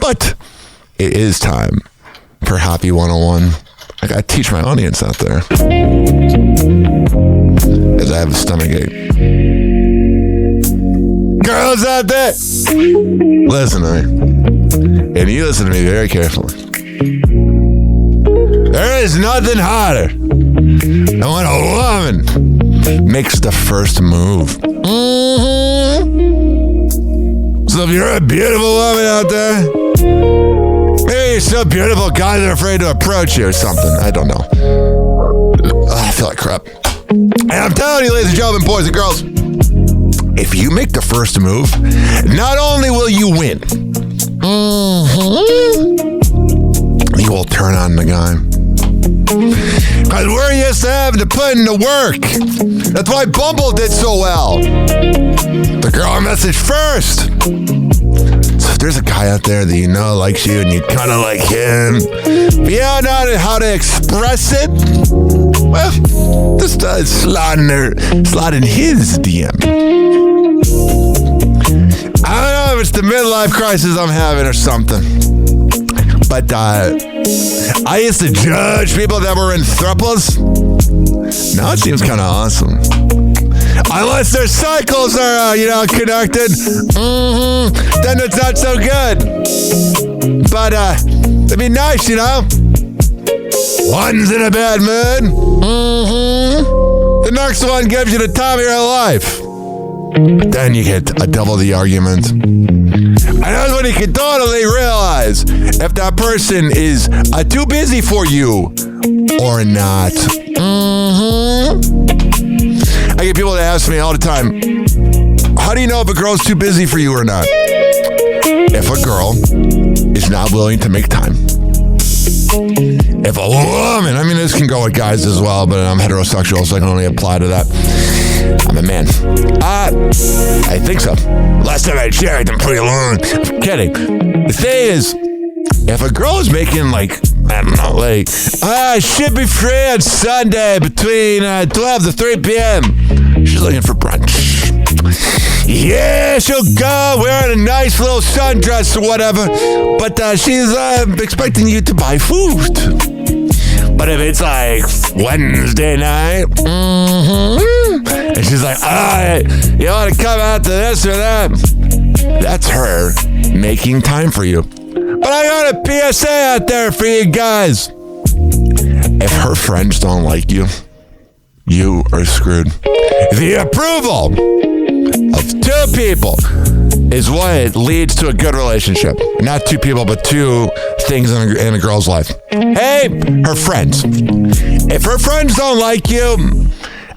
But it is time for Hoppe 101. I gotta teach my audience out there, as I have a stomachache. Girls out there, listen to me, and you listen to me very carefully. There is nothing hotter than when a woman makes the first move. So if you're a beautiful woman out there, maybe you're so beautiful guys are afraid to approach you or something. I don't know. I feel like crap. And I'm telling you, ladies and gentlemen, boys and girls, if you make the first move, not only will you win, you will turn on the guy. Because we're used to having to put in the work. That's why Bumble did so well. The girl message first. So if there's a guy out there that you know likes you and you kind of like him, but you don't know how to express it, well, just slide in his DM. I don't know if it's the midlife crisis I'm having or something, but I used to judge people that were in thruples. Now it seems kind of awesome. Unless their cycles are, connected, then it's not so good. But it'd be nice, One's in a bad mood. The next one gives you the time of your life. But then you get a double the argument. And that's when you can totally realize if that person is too busy for you or not. I get people that ask me all the time, how do you know if a girl's too busy for you or not? If a girl is not willing to make time. If a woman, this can go with guys as well, but I'm heterosexual, so I can only apply to that. I'm a man. I think so. Last time I checked, I'm pretty long. I'm kidding. The thing is, if a girl is making I should be free on Sunday between 12 to 3 p.m. She's looking for brunch. Yeah, she'll go wearing a nice little sundress or whatever, but she's expecting you to buy food. But if it's like Wednesday night, and she's like, you want to come out to this or that? That's her making time for you. But I got a PSA out there for you guys. If her friends don't like you, you are screwed. The approval of two people is what leads to a good relationship. Not two people, but two things in a girl's life. Hey, her friends. If her friends don't like you,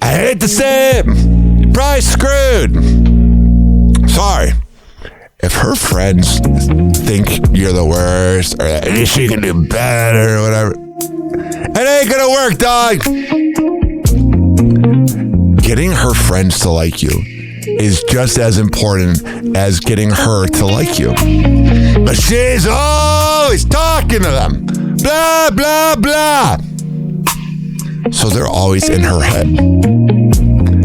I hate to say it, you're probably screwed. Sorry. If her friends think you're the worst, or she can do better, or whatever, it ain't gonna work, dog. Getting her friends to like you is just as important as getting her to like you. But she's always talking to them. Blah, blah, blah. So they're always in her head.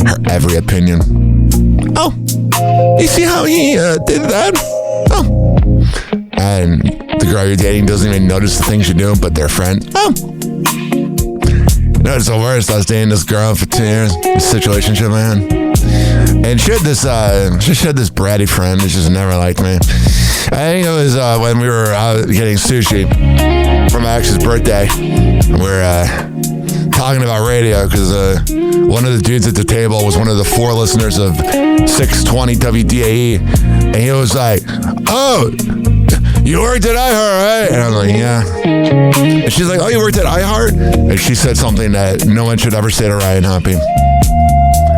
Her every opinion. Oh, you see how he did that? Oh. And the girl you're dating doesn't even notice the things you're doing, but their friend. Oh. You know, it's the worst. I was dating this girl for 2 years. This situationship, man. And she had this bratty friend that just never liked me. I think it was when we were out getting sushi for my ex's birthday. And we were talking about radio because one of the dudes at the table was one of the 4 listeners of 620 WDAE. And he was like, oh, you worked at iHeart, right? And I was like, yeah. And she's like, oh, you worked at iHeart? And she said something that no one should ever say to Ryan Hoppe.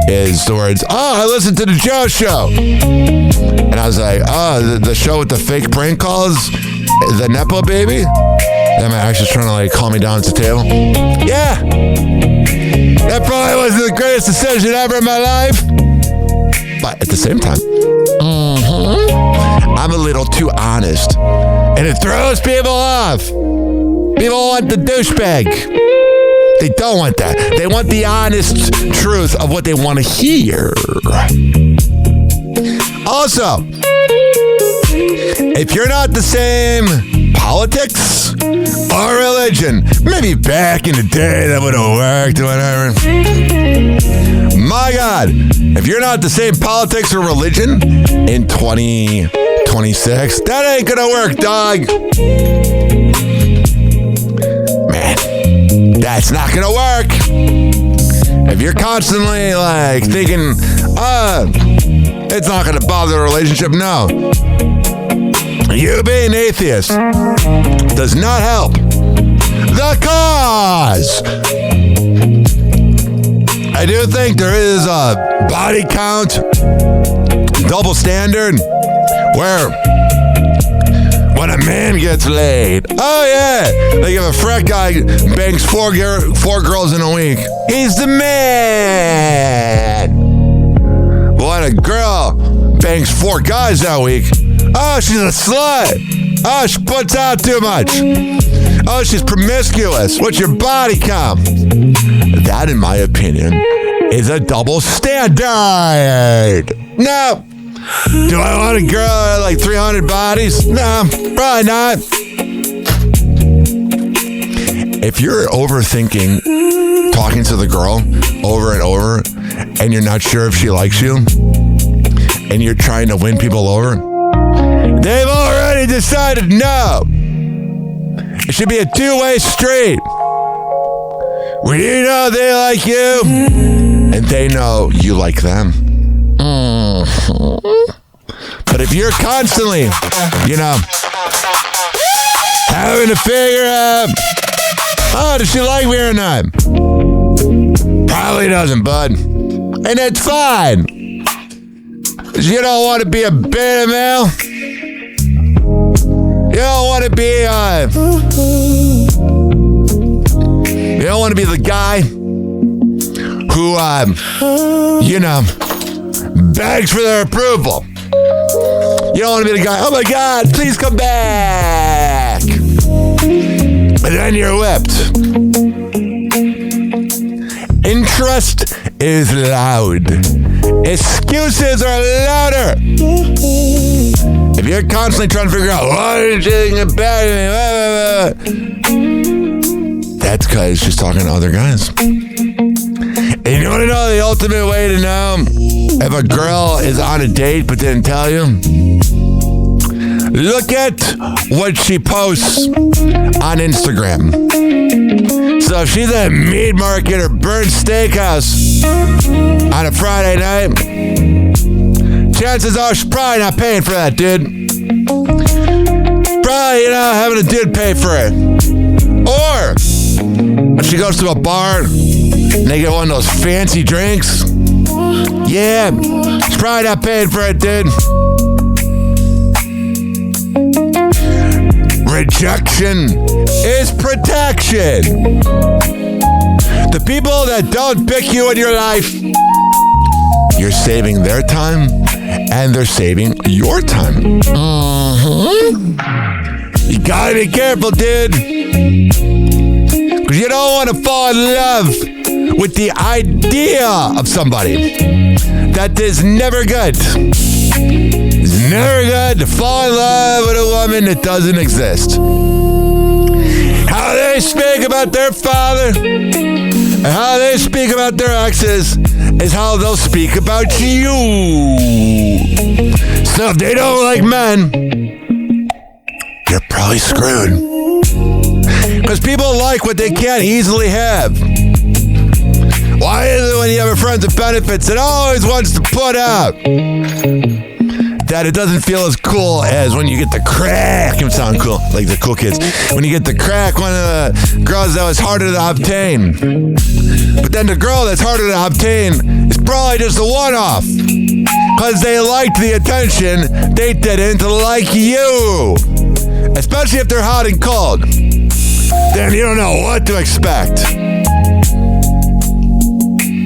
Is the words, oh, I listened to the Joe Show. And I was like, oh, the show with the fake prank calls? The Nepo baby? And my ex was trying to call me down at the table. Yeah. That probably wasn't the greatest decision ever in my life. But at the same time, I'm a little too honest. And it throws people off. People want the douchebag. They don't want that. They want the honest truth of what they want to hear. Also, If you're not the same politics or religion, maybe back in the day that would have worked or whatever. My God, if you're not the same politics or religion in 2026, that ain't gonna work, dog. Man, that's not gonna work. If you're constantly like thinking, it's not gonna bother the relationship, no. You being atheist does not help the cause. I do think there is a body count double standard where when a man gets laid, oh yeah, like if a frat guy bangs four girls in a week, he's the man. When a girl bangs 4 guys that week, oh, she's a slut. Oh, she puts out too much. Oh, she's promiscuous. What's your body count? That, in my opinion, is a double standard. No. Do I want a girl that like 300 bodies? No, probably not. If you're overthinking talking to the girl over and over and you're not sure if she likes you and you're trying to win people over, they've already decided no. It should be a two-way street. Where you know they like you and they know you like them. But if you're constantly, having to figure out, oh, does she like me or not? Probably doesn't, bud. And it's fine. Because you don't want to be a beta male. You don't want to be you don't want to be the guy who, begs for their approval. You don't want to be the guy, oh my God, please come back. And then you're whipped. Interest is loud. Excuses are louder. If you're constantly trying to figure out what are you doing about me, that's because she's talking to other guys. And you want to know the ultimate way to know if a girl is on a date but didn't tell you? Look at what she posts on Instagram. So if she's at a meat market or Burnt Steakhouse on a Friday night, chances are she's probably not paying for that, dude. Probably, having a dude pay for it. Or if she goes to a bar and they get one of those fancy drinks, yeah, she's probably not paying for it, dude. Rejection is protection. The people that don't pick you in your life, you're saving their time and they're saving your time. You gotta be careful, dude. Because you don't want to fall in love with the idea of somebody. That is never good. It's never good to fall in love with a woman that doesn't exist. How they speak about their father and how they speak about their exes is how they'll speak about you. So if they don't like men, you're probably screwed. Because people like what they can't easily have. Why is it when you have a friend with benefits that always wants to put out that it doesn't feel as cool as when you get the crack? It sound cool, like the cool kids. When you get the crack, one of the girls that was harder to obtain. But then the girl that's harder to obtain is probably just a one-off. Because they liked the attention, they didn't like you. Especially if they're hot and cold. Then you don't know what to expect.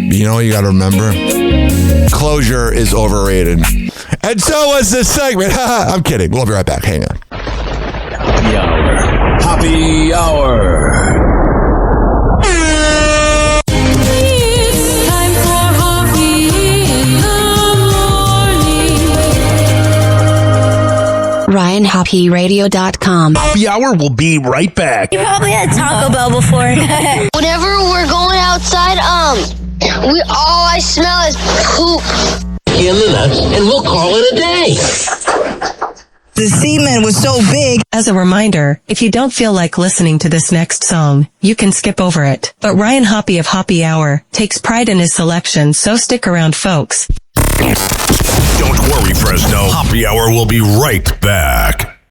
But you know what you gotta remember? Closure is overrated. And so was this segment. I'm kidding. We'll be right back. Hang on. Happy Hour. Happy Hour. It's time for Hoppe in the morning. HoppeOfHoppeRadio.com. Happy Hour will be right back. You probably had Taco Bell before. Whenever we're going outside, all I smell is poop. In the nuts, and we'll call it a day. The semen was so big. As a reminder, if you don't feel like listening to this next song, you can skip over it. But Ryan Hoppe of Hoppe Hour takes pride in his selection, so stick around, folks. Don't worry, Fresno. Happy Hour will be right back.